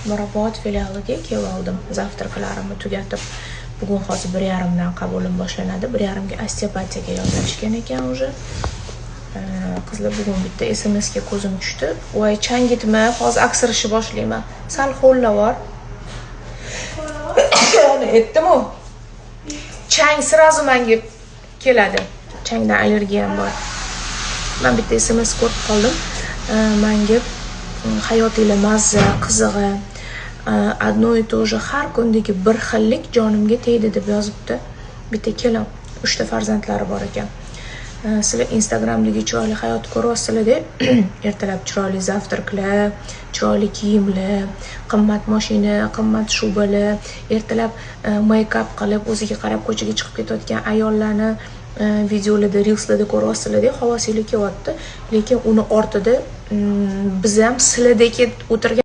Mirobod filialiga kelib oldim. Zavtraklarimni tugatib, bugun hozir 1:30dan qabulim boshlanadi. 1:30ga osteopatiyaga yozlashgan ekan уже. Qizlar bugun bitta SMS ga ko'zim tushdi. Voy, changitma, hozir aksirishni boshlayman. Sal ho'llavor. Uni aytdim-ku. Chang sirazu menga keladi. Changdan allergiyam bor. Men bitta SMS ko'rib qoldim. Menga hayotinglar mazza, qizig'i, одно и то же har kundagi bir xillik jonimga tegdi deb yozibdi. Bitta kelin, 3 ta farzandlari bor ekan. Sizlar Instagramdagi chiroyli hayot ko'ryapsizlar deb, ertalab chiroyli zavtraklar, chiroyli kiyimlar, qimmat mashina, qimmat shubalar, ertalab make-up qilib, o'ziga qarab ko'chaga chiqib ketayotgan ayollarni videolarda, reelslarda ko'ryapsizlar deb havasinglar kelyapti. Lekin uni ortida biz ham sizlardek o'tirgan